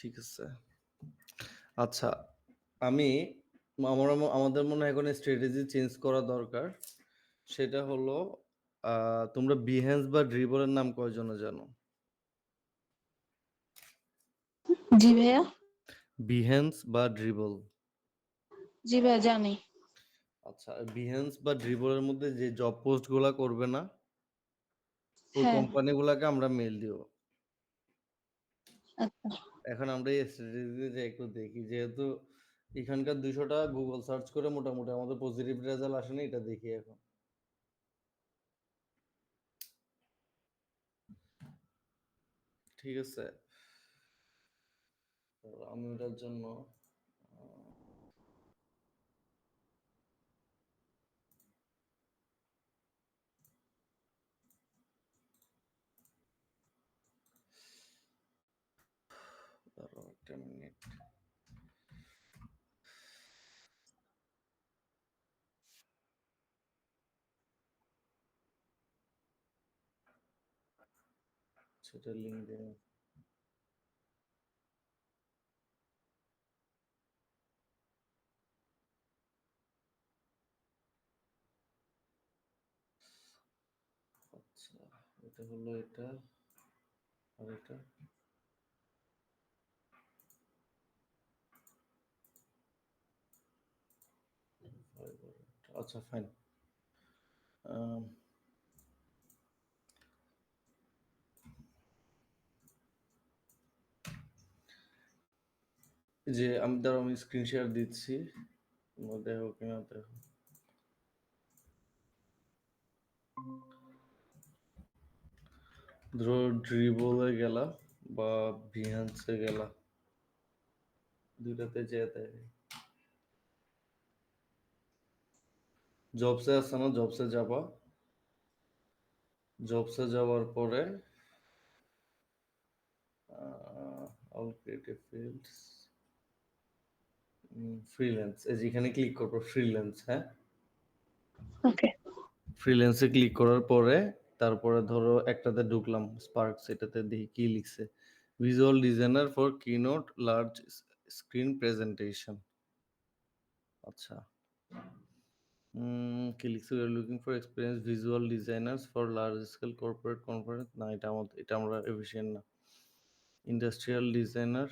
ঠিক আছে। আচ্ছা, আমি আমাদের মনে হয় এখন স্ট্র্যাটেজি চেঞ্জ করা দরকার। সেটা হলো তোমরা Behance বা Dribbble এর নাম কয়জনে জানো? জি ভাইয়া। Behance বা Dribbble? জি ভাইয়া জানি। আচ্ছা, Behance বা Dribbble এর মধ্যে যে জব পোস্ট গুলা করবে না, ওই হ্যাঁ। কোম্পানিগুলাকে আমরা মেইল দিব। আচ্ছা। এখন আমরা এই স্ট্র্যাটেজিতে যে একটু দেখি, যেহেতু এখানকার 200 টা গুগল সার্চ করে মোটামুটি আমাদের পজিটিভ রেজাল্ট আসেনি, এটা দেখি এখন। ঠিক আছে? তো আমি ওটার জন্য দাঁড়াও একটা মিনিট। সেটা লিঙ্কডইন। আচ্ছা, এটা হলো এটা আর এটা। আচ্ছা ফাইন। যে আমি স্ক্রিন শেয়ার দিচ্ছি, তোমরা দেখো কিনা দেখো। ধরো ড্রিবলে গেলা বা Behance গেলা, দুইটাতে যেতে জবসে আছে না, জবসে যাবা। জবসে যাওয়ার পরে অল ক্রিয়েটিভ ফিল্ডস, ফ্রিল্যান্স, এই যেখানে ক্লিক করবো ফ্রিল্যান্স। হ্যাঁ, ওকে। ফ্রিল্যান্সে ক্লিক করার পরে তারপরে ধরো একটাতে ঢুকলাম স্পার্কস, এটাতে দেখি কি লিখছে, visual designer for keynote large screen presentation. আচ্ছা, কি লিখছে, you are looking for experience visual designers for large scale corporate conference. না, এটা আমরা এফিশিয়েন্ট না। ইন্ডাস্ট্রিয়াল ডিজাইনার,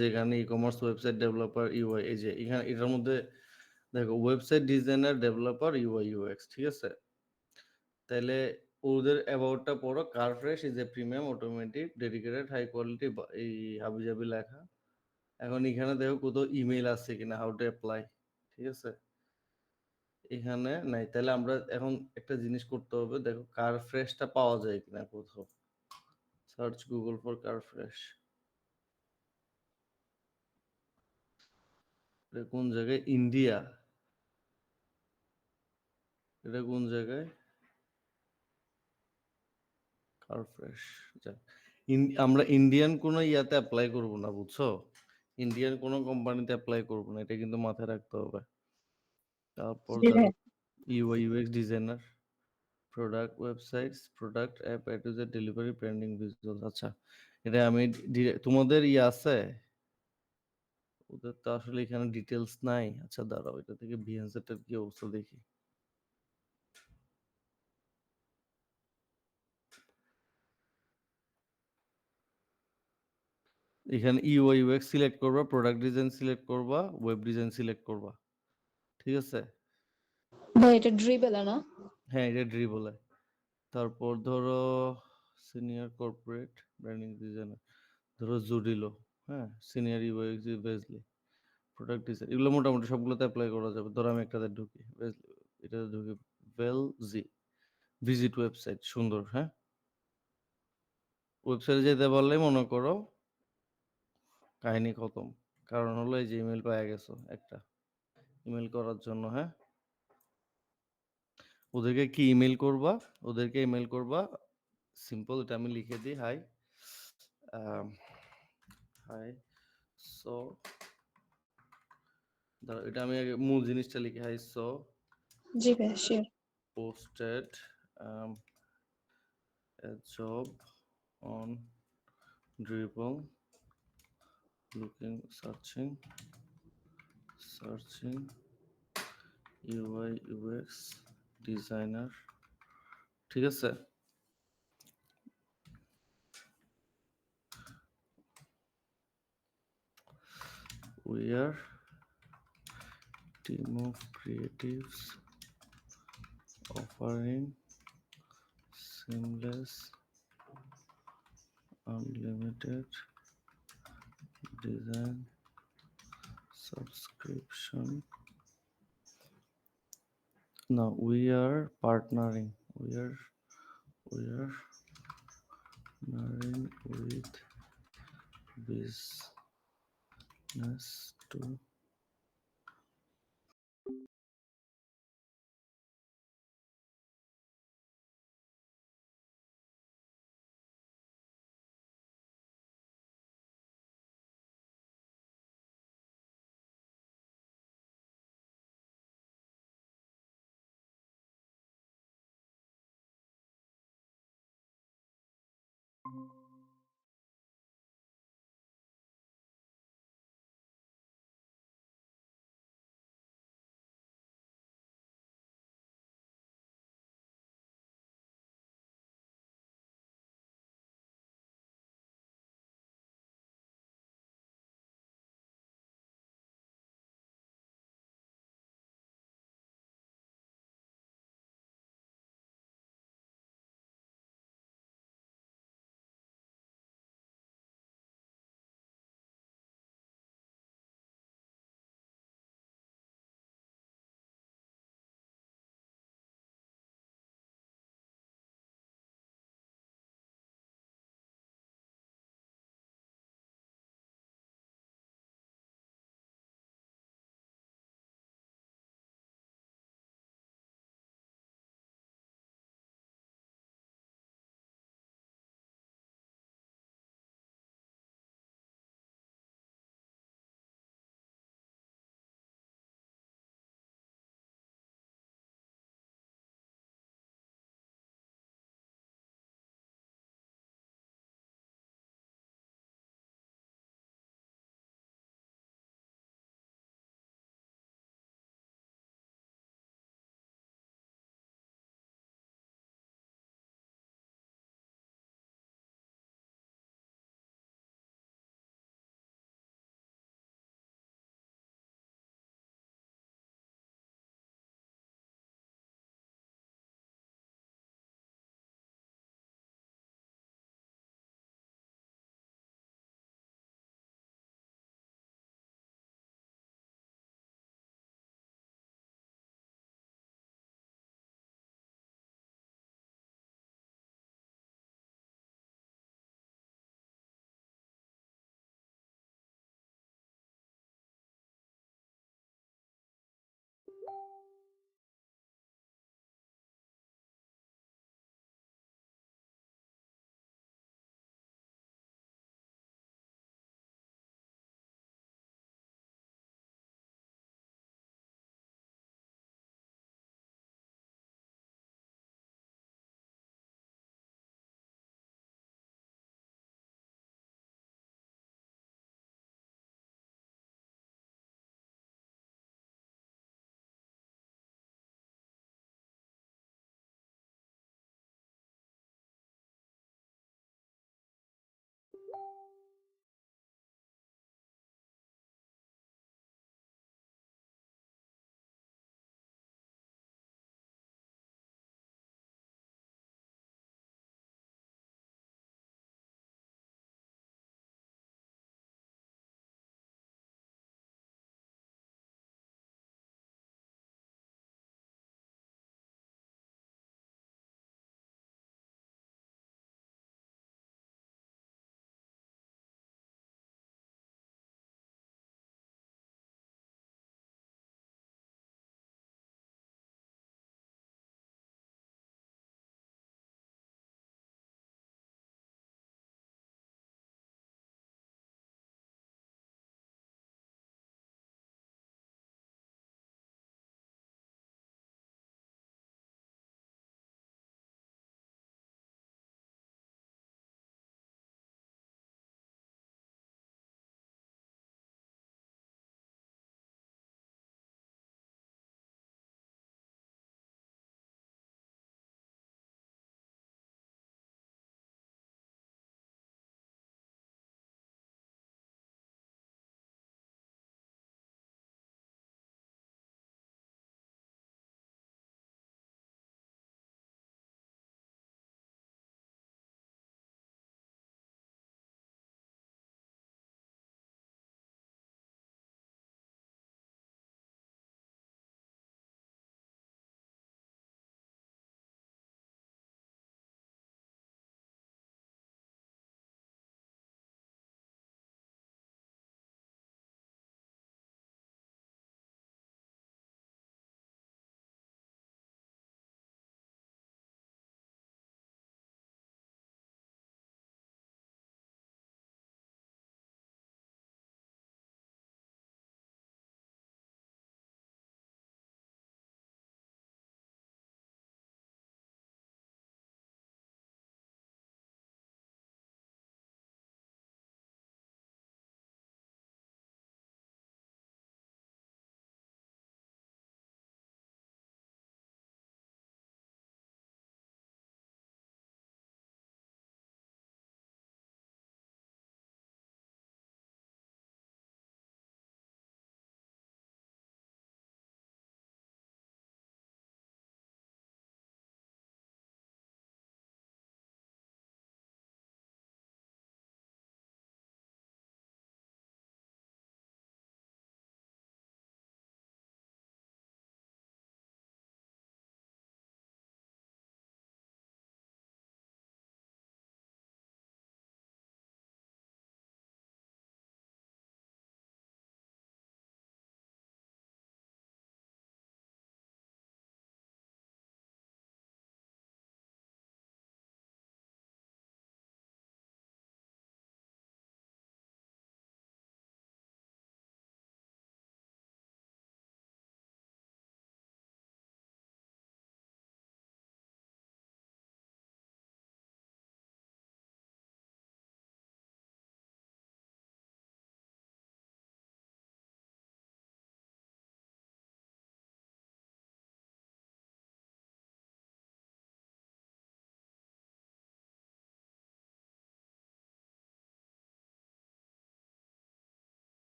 যেখানে e commerce website developer UI, এই যে এখানে এটার মধ্যে দেখো website designer developer UI UX. ঠিক আছে, তাহলে ওদের অ্যাবাউটটা পড়ো। Car fresh is a premium automatic dedicated high quality, এই হাবিজাবি লেখা। এখন এখানে দেখো কোথাও ইমেল আছে কিনা, হাউ টু অ্যাপ্লাই। ঠিক আছে, এখানে নাই। তাহলে আমরা এখন একটা জিনিস করতে হবে, দেখো কার ফ্রেশটা পাওয়া যায় কিনা কোথাও। Search Google for car fresh. এটা কোন জায়গায়? ইন্ডিয়া। এটা কোন জায়গায়? কার ফ্রেশ। যাক, আমরা ইন্ডিয়ান কোনো ইয়াতে অ্যাপ্লাই করব না, বুঝছো? ইন্ডিয়ান কোনো কোম্পানিতে অ্যাপ্লাই করব না, এটা কিন্তু মাথায় রাখতে হবে। তারপর জি দেখো ভাইয়া। UI UX designer, product websites, product app, A to Z delivery, pending visuals. আচ্ছা, এটা আমি তোমাদের ইয়ে আছে? ওদের তো আসলে এখানে ডিটেলস নাই। আচ্ছা দাঁড়াও, এটা থেকে Behance-এর কি অবস্থা দেখি। এখানে ইউআই ইউএক্স সিলেক্ট করবা, প্রোডাক্ট ডিজাইন সিলেক্ট করবা, ওয়েব ডিজাইন সিলেক্ট করবা। ঠিক আছে, ভাই এটা ড্রিবেলা না? হ্যাঁ এটা ড্রিবলে। তারপর ধরো সিনিয়র কর্পোরেট ব্র্যান্ডিং ডিজাইনার, ধরো জুডিলো। হ্যাঁ, সিনিয়র ইউএক্স বেজলি, প্রোডাক্ট ডিজাইন, এগুলো মোটামুটি সবগুলোতে অ্যাপ্লাই করা যাবে। ধরো আমি একটাতে ঢুকি, এটাতে ঢুকি ভেল জি, ভিজিট ওয়েবসাইট, সুন্দর। হ্যাঁ, ওয়েবসাইটে যেতে পারলে মনে করো কাহিনী খতম। কারণ হলো এই যে ইমেল পাওয়া গেছো একটা, ইমেল করার জন্য। হ্যাঁ, ওদেরকে কি ইমেল করবা? ওদেরকে ইমেল করবা সিম্পল, এটা আমি লিখে দিই, হাই হাই সো দাঁড়াও, এটা আমি আগে মূল জিনিসটা লিখি। হাই সো জি ভাইয়া sure. posted a job on Dribble searching UI UX designer, ঠিক আছে? We are team of creatives offering seamless unlimited design subscription. Now we are partnering. We are partnering with business to